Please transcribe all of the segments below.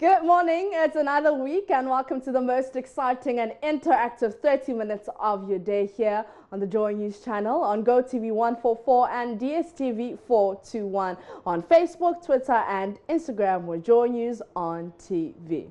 Good morning, it's another week and welcome to the most exciting and interactive 30 minutes of your day here on the Joy News channel on GoTV 144 and DSTV 421 on Facebook, Twitter and Instagram with Joy News on TV.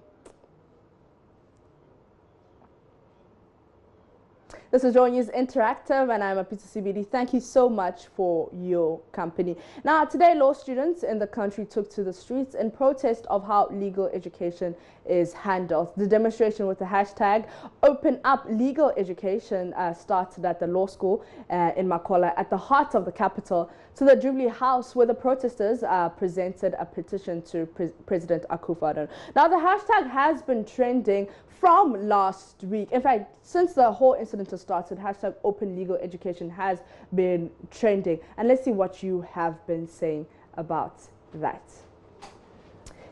This is JoyNews Interactive and I'm a Peter CBD. Thank you so much for your company. Now, today law students in the country took to the streets in protest of how legal education is handled. The demonstration with the hashtag Open Up Legal Education started at the law school in Makola at the heart of the capital to the Jubilee House, where the protesters presented a petition to President Akufo-Addo. Now, the hashtag has been trending from last week. In fact, since the whole incident has started, hashtag Open Legal Education has been trending. And let's see what you have been saying about that.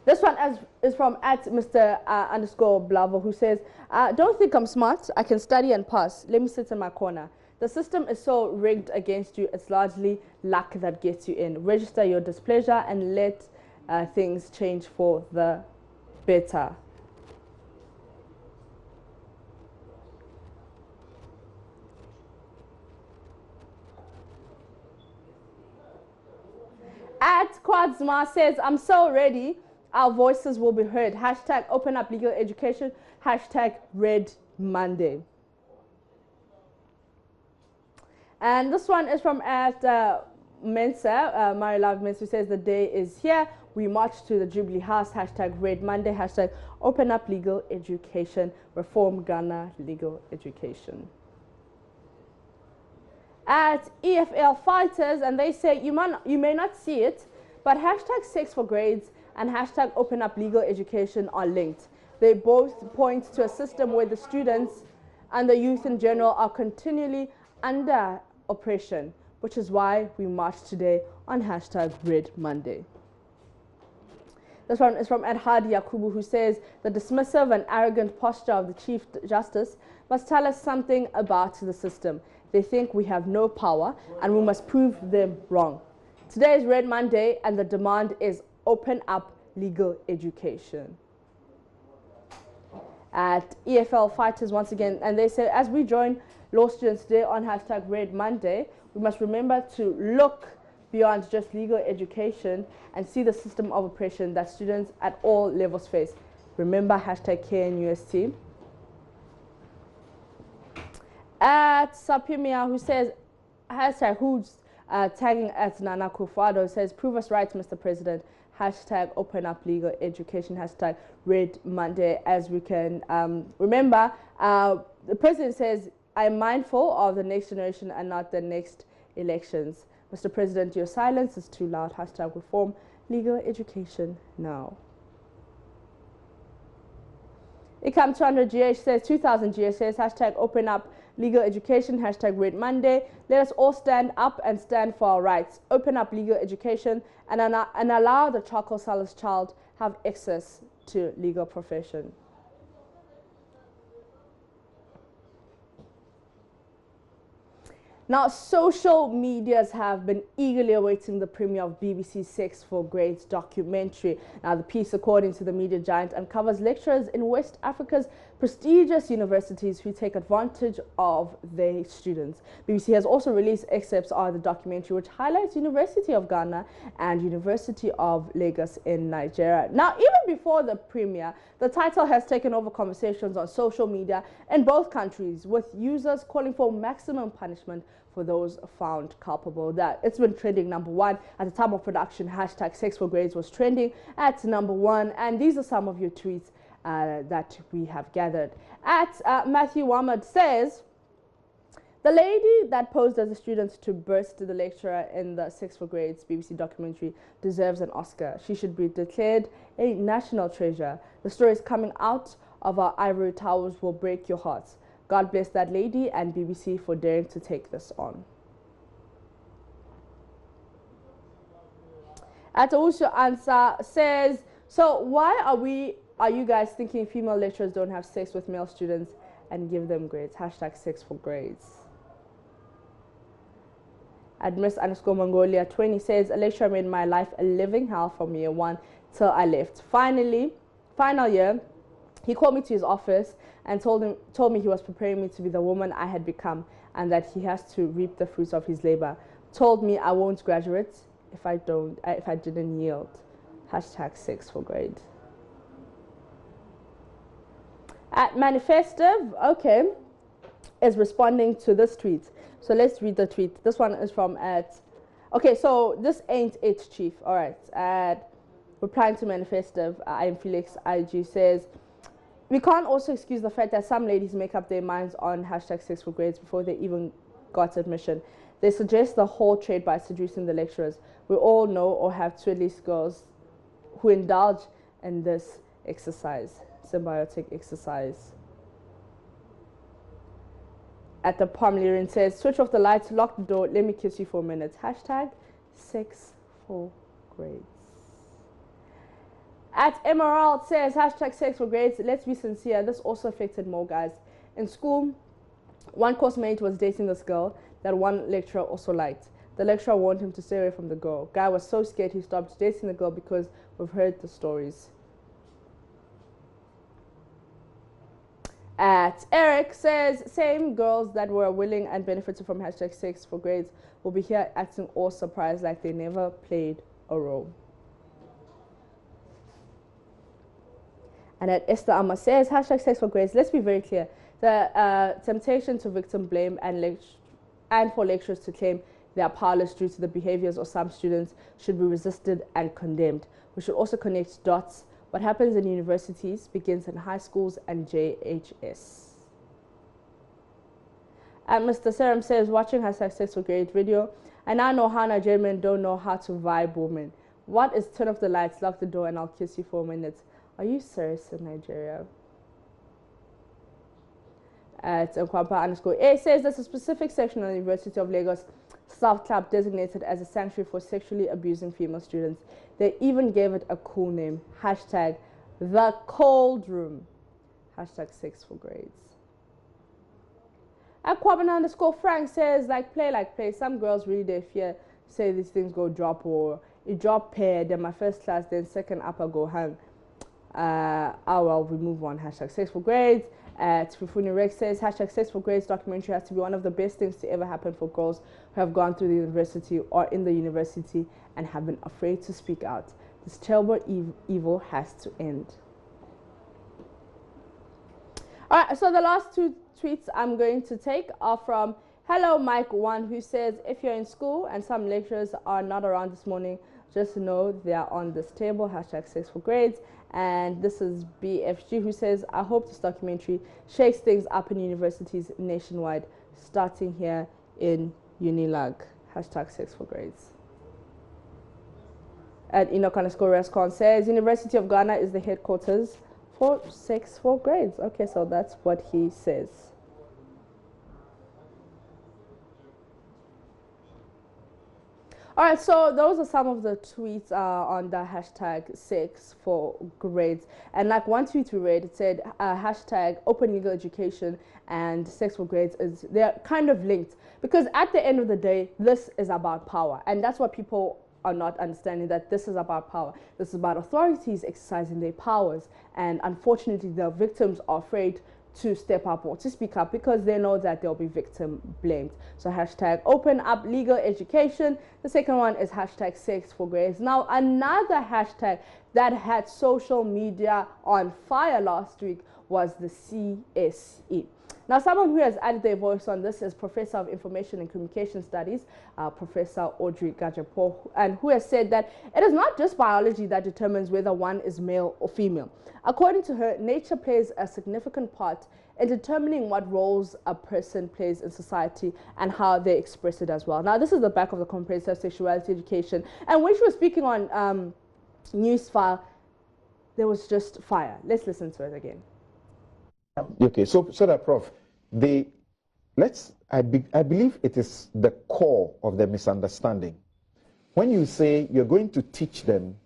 This one is from @Mr_Blavo, who says, don't think I'm smart. I can study and pass. Let me sit in my corner. The system is so rigged against you. It's largely luck that gets you in. Register your displeasure and let things change for the better. @Quadzma says, I'm so ready. Our voices will be heard. Hashtag Open Up Legal Education. Hashtag Red Monday. And this one is from Mensa, My Love Mensa, who says the day is here. We march to the Jubilee House. Hashtag Red Monday. Hashtag Open Up Legal Education. Reform Ghana Legal Education. @EFL Fighters, and they say you may not see it, but hashtag Sex for Grades and hashtag Open Up Legal Education are linked. They both point to a system where the students and the youth in general are continually under oppression, which is why we march today on hashtag Red Monday. This one is from @Hadi Yakubu, who says the dismissive and arrogant posture of the Chief Justice must tell us something about the system. They think we have no power and we must prove them wrong. Today is Red Monday and the demand is Open Up Legal Education. @EFL Fighters once again, and they say as we join law students today on hashtag Red Monday, we must remember to look beyond just legal education and see the system of oppression that students at all levels face. Remember hashtag KNUST. @Sapimia, who says hashtag who's tagging @Nana Akufo-Addo, says prove us right, Mr. President. Hashtag Open Up Legal Education. Hashtag Red Monday. As we can remember, the president says, I'm mindful of the next generation and not the next elections. Mr. President, your silence is too loud. Hashtag Reform Legal Education now. Ikam 200 GH says 2000 GH says hashtag Open Up Legal Education. Hashtag Red Monday. Let us all stand up and stand for our rights. Open up legal education and allow the charcoal seller's child have access to legal profession. Now, social medias have been eagerly awaiting the premiere of BBC's Sex for Grades documentary. Now, the piece, according to the media giant, uncovers lecturers in West Africa's prestigious universities who take advantage of their students. BBC has also released excerpts of the documentary, which highlights University of Ghana and University of Lagos in Nigeria. Now, even before the premiere, the title has taken over conversations on social media in both countries, with users calling for maximum punishment for those found culpable. That it's been trending #1 at the time of production. Hashtag Sex for Grades was trending at #1, and these are some of your tweets that we have gathered. Matthew Wamad says the lady that posed as a student to burst the lecturer in the Sex for Grades BBC documentary deserves an Oscar. She should be declared a national treasure. The stories coming out of our ivory towers will break your hearts. God bless that lady and BBC for daring to take this on. Atawushu Ansa says, so why are you guys thinking female lecturers don't have sex with male students and give them grades? Hashtag Sex for Grades. Admiss_Mongolia 20 says, a lecturer made my life a living hell from year 1 till I left. Finally, final year, he called me to his office and told me he was preparing me to be the woman I had become and that he has to reap the fruits of his labor. Told me I won't graduate if I didn't yield. Hashtag 6 for grade. At Manifestive, okay, is responding to this tweet. So let's read the tweet. This one is from okay, so this ain't it, Chief. All right. Replying to Manifestive, I am Felix IG says, we can't also excuse the fact that some ladies make up their minds on hashtag 6 for grades before they even got admission. They suggest the whole trade by seducing the lecturers. We all know or have two at least girls who indulge in this exercise, symbiotic exercise. At the Palm Lirin says, switch off the lights, lock the door, let me kiss you for a minute. Hashtag 6 for grades. At Emerald says, hashtag 6 for grades. Let's be sincere, this also affected more guys. In school, one course mate was dating this girl that one lecturer also liked. The lecturer warned him to stay away from the girl. Guy was so scared he stopped dating the girl because we've heard the stories. At Eric says, same girls that were willing and benefited from hashtag 6 for grades will be here acting all surprised like they never played a role. And at Esther Amma says, hashtag 6 for grades. Let's be very clear. The temptation to victim blame and for lecturers to claim they are powerless due to the behaviors of some students should be resisted and condemned. We should also connect dots. What happens in universities begins in high schools and JHS. And Mr. Serum says, watching hashtag 6 for grade video, I now know how Nigerian men don't know how to vibe women. What is turn off the lights, lock the door, and I'll kiss you for a minute? Are you serious in Nigeria? At Nkwapa_A says there's a specific section of the University of Lagos South Club designated as a sanctuary for sexually abusing female students. They even gave it a cool name. Hashtag the cold room. Hashtag 6 for grades. At Kwabena_Frank says, like play. Some girls really they fear say these things go drop or it drop pair, then my first class, then second upper go hang. Well, we move on. Hashtag 6 for grades. Fufuni Rex says, hashtag 6 for grades documentary has to be one of the best things to ever happen for girls who have gone through the university or in the university and have been afraid to speak out. This terrible evil has to end. All right, so the last two tweets I'm going to take are from Hello Mike 1, who says, if you're in school and some lecturers are not around this morning, just know they are on this table. Hashtag 6 for grades. And this is BFG, who says, I hope this documentary shakes things up in universities nationwide, starting here in Unilag. Hashtag 6 for grades. At Enoch_Rescon says, University of Ghana is the headquarters for 6 for grades. Okay, so that's what he says. All right, so those are some of the tweets on the hashtag 6 for grades. And like one tweet we read, it said hashtag open legal education and 6 for grades they're kind of linked, because at the end of the day, this is about power. And that's what people are not understanding, that this is about power. This is about authorities exercising their powers. And unfortunately, the victims are afraid to step up or to speak up because they know that they'll be victim blamed. So hashtag open up legal education. The second one is hashtag 6 for grades. Now another hashtag that had social media on fire last week was the CSE. Now, someone who has added their voice on this is Professor of Information and Communication Studies, Professor Audrey Gajapo, and who has said that it is not just biology that determines whether one is male or female. According to her, nature plays a significant part in determining what roles a person plays in society and how they express it as well. Now, this is the back of the comprehensive sexuality education. And when she was speaking on Newsfile, there was just fire. Let's listen to it again. Okay, so that, Prof, I believe it is the core of the misunderstanding. When you say you're going to teach them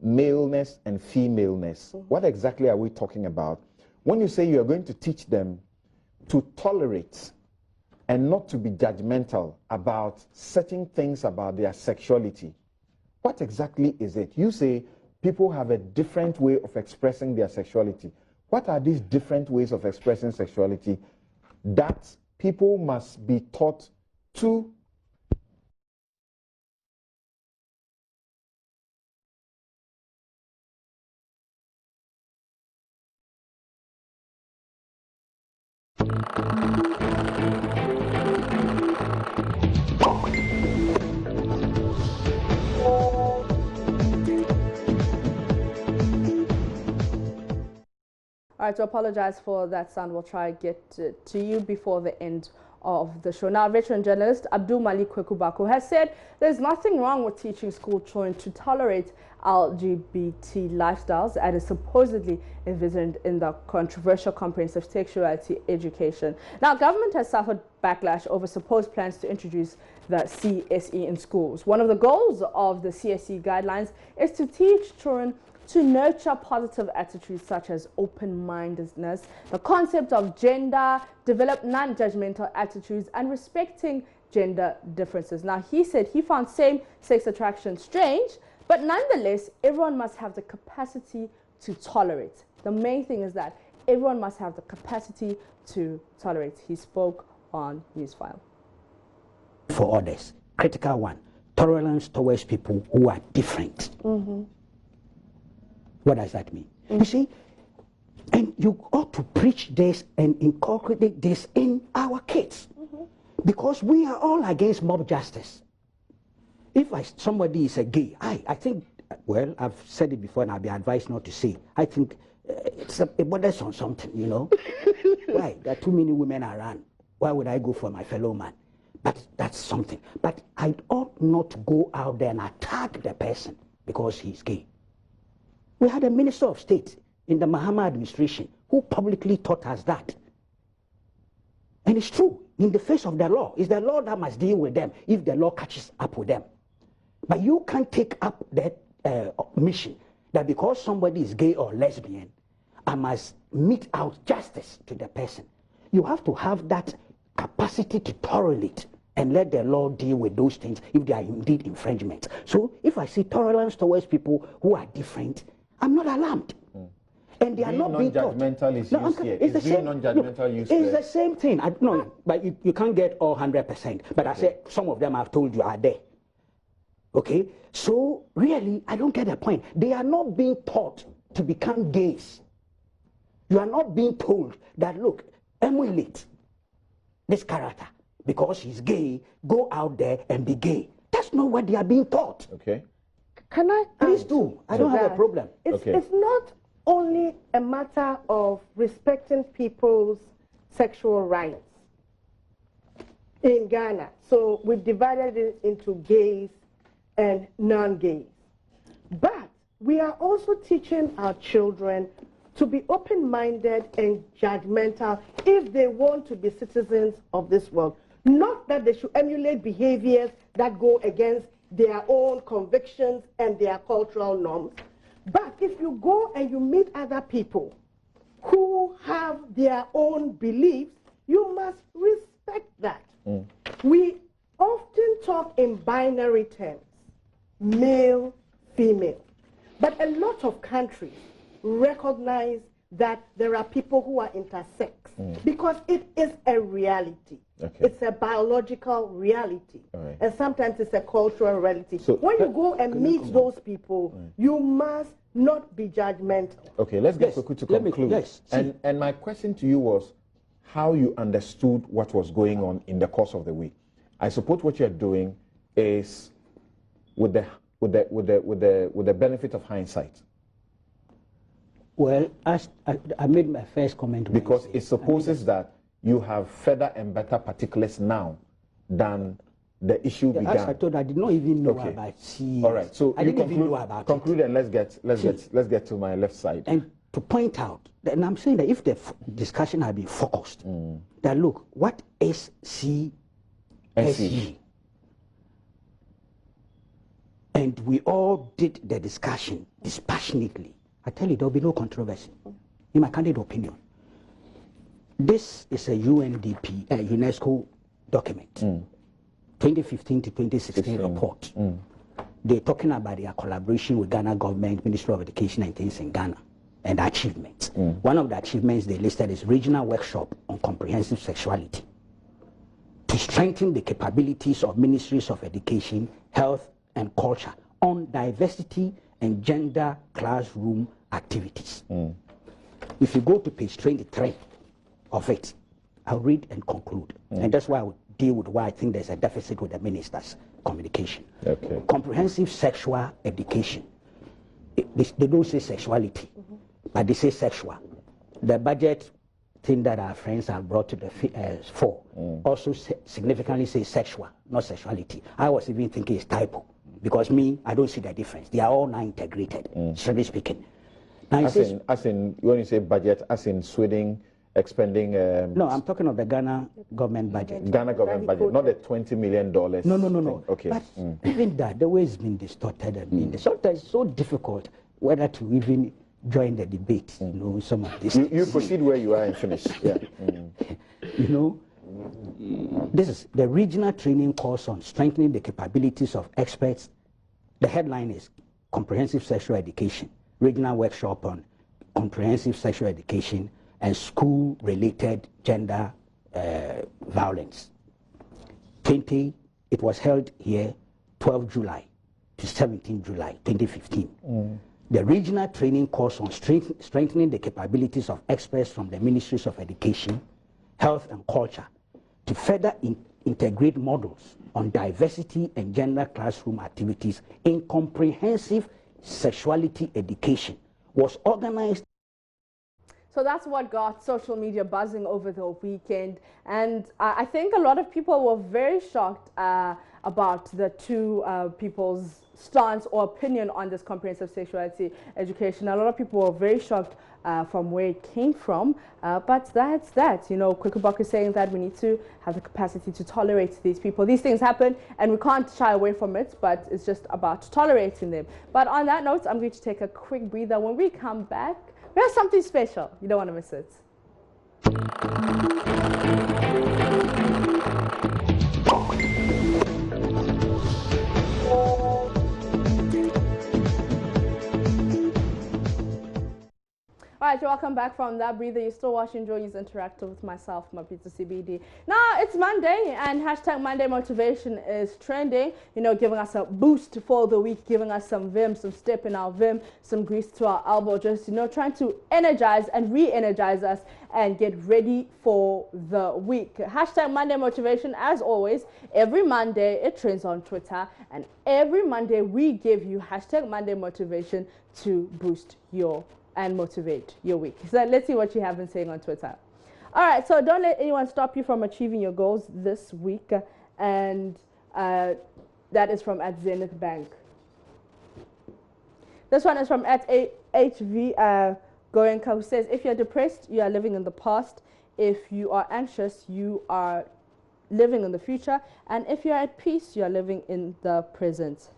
maleness and femaleness, what exactly are we talking about? When you say you're going to teach them to tolerate and not to be judgmental about certain things about their sexuality, what exactly is it? You say people have a different way of expressing their sexuality. What are these different ways of expressing sexuality that people must be taught to All right, to apologize for that sound, we'll try to get to you before the end of the show. Now, veteran journalist Abdul Malik Kwekubako has said there's nothing wrong with teaching school children to tolerate LGBT lifestyles as is supposedly envisioned in the controversial comprehensive sexuality education. Now, government has suffered backlash over supposed plans to introduce the CSE in schools. One of the goals of the CSE guidelines is to teach children to nurture positive attitudes such as open-mindedness, the concept of gender, develop non-judgmental attitudes, and respecting gender differences. Now, he said he found same-sex attraction strange, but nonetheless, everyone must have the capacity to tolerate. The main thing is that everyone must have the capacity to tolerate. He spoke on Newsfile. For others, critical one, tolerance towards people who are different. What does that mean? You see, and you ought to preach this and inculcate this in our kids. Because we are all against mob justice. If somebody is a gay, I think, well, I've said it before and I've been advised not to say. I think it borders on something, you know. Why? There are too many women around. Why would I go for my fellow man? But that's something. But I ought not to go out there and attack the person because he's gay. We had a minister of state in the Mahama administration who publicly taught us that. And it's true, in the face of the law. It's the law that must deal with them if the law catches up with them. But you can't take up that mission that because somebody is gay or lesbian, I must mete out justice to the person. You have to have that capacity to tolerate and let the law deal with those things if they are indeed infringements. So if I see tolerance towards people who are different, I'm not alarmed. And they are not being taught. Non-judgmental is used here. It's the same. Non-judgmental use It's the same thing. No, but you can't get all 100%. But I said some of them I've told you are there. Okay? So really, I don't get the point. They are not being taught to become gays. You are not being told that, look, emulate this character because he's gay, go out there and be gay. That's not what they are being taught. Okay. Can I Please do. I don't have a problem. It's not only a matter of respecting people's sexual rights in Ghana. So we've divided it into gays and non-gays. But we are also teaching our children to be open-minded and judgmental if they want to be citizens of this world. Not that they should emulate behaviors that go against their own convictions and their cultural norms. But if you go and you meet other people who have their own beliefs, you must respect that. We often talk in binary terms, male, female. But a lot of countries recognize that there are people who are intersex because it is a reality. It's a biological reality. And sometimes it's a cultural reality. So when you go and meet those people, you must not be judgmental. Okay, let's get Kweku to conclude. And my question to you was how you understood what was going on in the course of the week. I suppose what you're doing is with the benefit of hindsight. Well, I made my first comment. Because it supposes that you have further and better particulars now than the issue began. As I told, I did not even know about C. All right, so I didn't even know about conclude it. And let's get to my left side. And to point out, and I'm saying that if the discussion had been focused, that look, what is CSE? And we all did the discussion dispassionately. I tell you, there will be no controversy. In my candid opinion, this is a UNDP, UNESCO document, 2015 to 2016 report. they're talking about their collaboration with Ghana government, Ministry of Education and things in Ghana, and the achievements. One of the achievements they listed is regional workshop on comprehensive sexuality to strengthen the capabilities of ministries of education, health, and culture on diversity and gender classroom activities. If you go to page 23 of it, I'll read and conclude. And that's why I would deal with why I think there's a deficit with the minister's communication. Okay. Comprehensive sexual education. They don't say sexuality, but they say sexual. The budget thing that our friends have brought to the fore also significantly say sexual, not sexuality. I was even thinking it's typo, because me, I don't see the difference. They are all now integrated, strictly speaking. Now As in, when you say budget, as in Sweden expending... no, I'm talking of the Ghana government budget. Ghana government budget, not the $20 million. No. Okay. But even that, the way it's been distorted and sometimes it's so difficult whether to even join the debate, you know, some of this. You proceed where you are and finish. Yeah. You know, this is the regional training course on strengthening the capabilities of experts. The headline is Comprehensive Sexual Education, regional workshop on comprehensive sexual education and school-related gender violence. It was held here 12 July to 17 July 2015. The regional training course on strengthening the capabilities of experts from the Ministries of Education, Health and Culture to further integrate models on diversity and gender classroom activities in comprehensive sexuality education was organized. So that's what got social media buzzing over the weekend. And I think a lot of people were very shocked about the two people's stance or opinion on this comprehensive sexuality education. A lot of people were very shocked from where it came from. But that's that. You know, Kwekubok is saying that we need to have the capacity to tolerate these people. These things happen and we can't shy away from it, but it's just about tolerating them. But on that note, I'm going to take a quick breather. When we come back, we have something special. You don't want to miss it. All right, welcome back from that breather. You're still watching JoyNews Interactive with myself, Mapita CBD. Now, it's Monday, and hashtag Monday Motivation is trending, you know, giving us a boost for the week, giving us some vim, some step in our vim, some grease to our elbow, just, you know, trying to energize and re-energize us and get ready for the week. Hashtag Monday Motivation, as always, every Monday it trends on Twitter, and every Monday we give you hashtag Monday Motivation to boost your and motivate your week. So let's see what you have been saying on Twitter. All right, so don't let anyone stop you from achieving your goals this week. And that is from @Zenith Bank. This one is from @HV Goenka, who says, if you're depressed, you are living in the past. If you are anxious, you are living in the future. And if you're at peace, you are living in the present.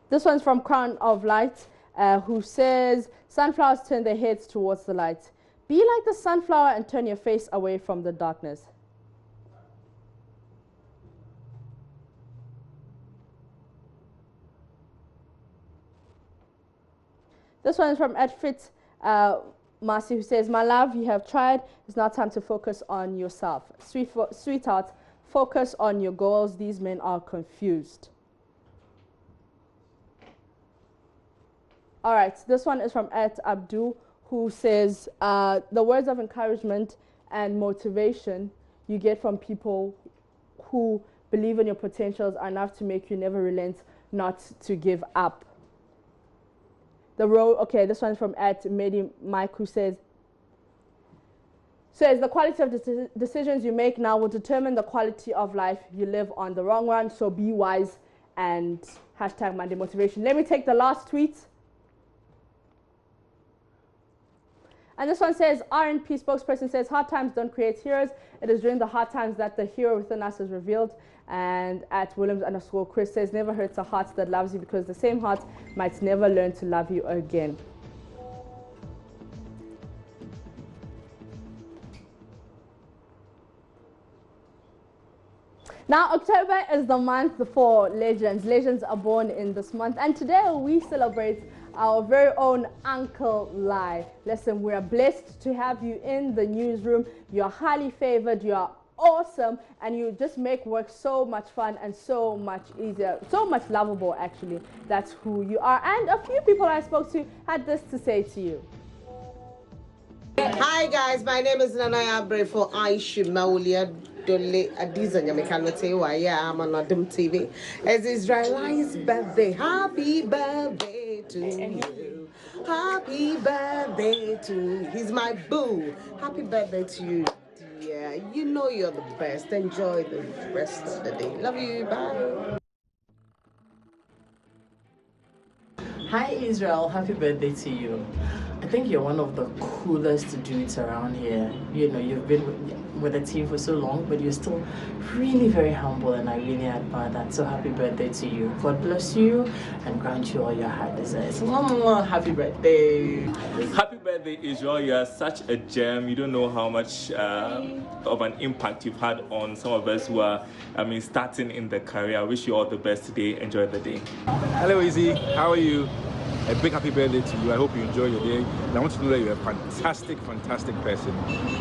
This one's from Crown of Light, who says, sunflowers turn their heads towards the light. Be like the sunflower and turn your face away from the darkness. This one is from @Fit Marcy, who says, my love, you have tried. It's now time to focus on yourself. Sweetheart, focus on your goals. These men are confused. All right, this one is from @Abdul, who says, the words of encouragement and motivation you get from people who believe in your potentials are enough to make you never relent, not to give up. Okay, this one is from @Medi Mike, who says the quality of decisions you make now will determine the quality of life you live on the long run, so be wise, and hashtag Monday Motivation. Let me take the last tweet. And this one says, R&P spokesperson says, hard times don't create heroes. It is during the hard times that the hero within us is revealed. And @Williams_Chris says, never hurts a heart that loves you, because the same heart might never learn to love you again. Now, October is the month for legends. Legends are born in this month, and today we celebrate our very own Uncle Lai. Listen, we are blessed to have you in the newsroom. You're highly favored, you're awesome, and you just make work so much fun and so much easier, so much lovable actually. That's who you are. And a few people I spoke to had this to say to you. Hi guys, my name is Nanaya Brefo Aishu Maulia Dole Adiza Nyamekanotewa. Yeah, I'm on Adam TV. It's Israeli's birthday. Happy birthday to you. Happy birthday to you. He's my boo. Happy birthday to you. Yeah, you know you're the best. Enjoy the rest of the day. Love you. Bye. Hi Israel, happy birthday to you. I think you're one of the coolest dudes around here. You know, you've been with the team for so long, but you're still really very humble, and I really admire that. So happy birthday to you. God bless you and grant you all your heart desires. Happy birthday. Happy birthday, Israel. You are such a gem. You don't know how much of an impact you've had on some of us who are, starting in the career. I wish you all the best today. Enjoy the day. Hello, Izzy. How are you? A big happy birthday to you. I hope you enjoy your day. And I want you to know that you're a fantastic, fantastic person.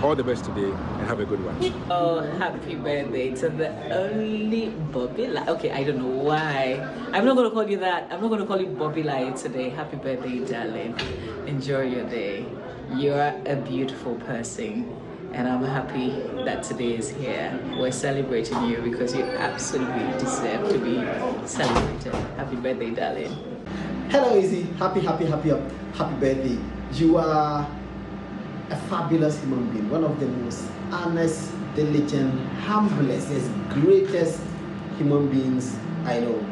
All the best today and have a good one. Oh, happy birthday to the only Bobby Lai. Okay, I don't know why. I'm not going to call you that. I'm not going to call you Bobby Lai today. Happy birthday, darling. Enjoy your day. You're a beautiful person. And I'm happy that today is here. We're celebrating you because you absolutely deserve to be celebrated. Happy birthday, darling. Hello, Izzy. Happy birthday. You are a fabulous human being. One of the most honest, diligent, humblest, greatest human beings I know.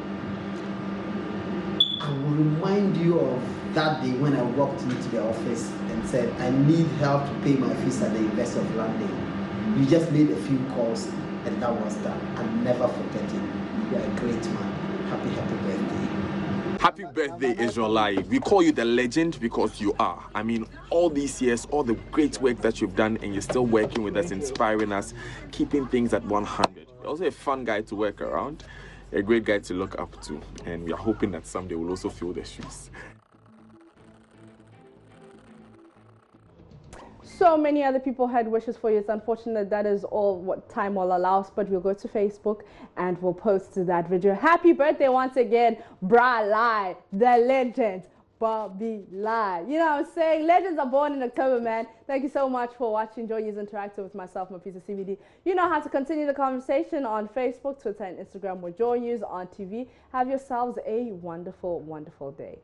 I will remind you of that day when I walked into the office and said, I need help to pay my fees at the University of London. You just made a few calls and that was that. I'll never forget it. You are a great man. Happy birthday. Happy birthday, Israel. We call you the legend because you are. I mean, all these years, all the great work that you've done, and you're still working with us, inspiring us, keeping things at 100. You're also a fun guy to work around, a great guy to look up to, and we are hoping that someday we'll also fill the shoes. So many other people had wishes for you. It's unfortunate that is all what time will allow us, but we'll go to Facebook and we'll post that video. Happy birthday once again, Bra Lai, the legend, Bobby Lai. You know what I'm saying? Legends are born in October, man. Thank you so much for watching JoyNews Interactive with myself, Mapisa CBD. You know how to continue the conversation on Facebook, Twitter, and Instagram with JoyNews on TV. Have yourselves a wonderful, wonderful day.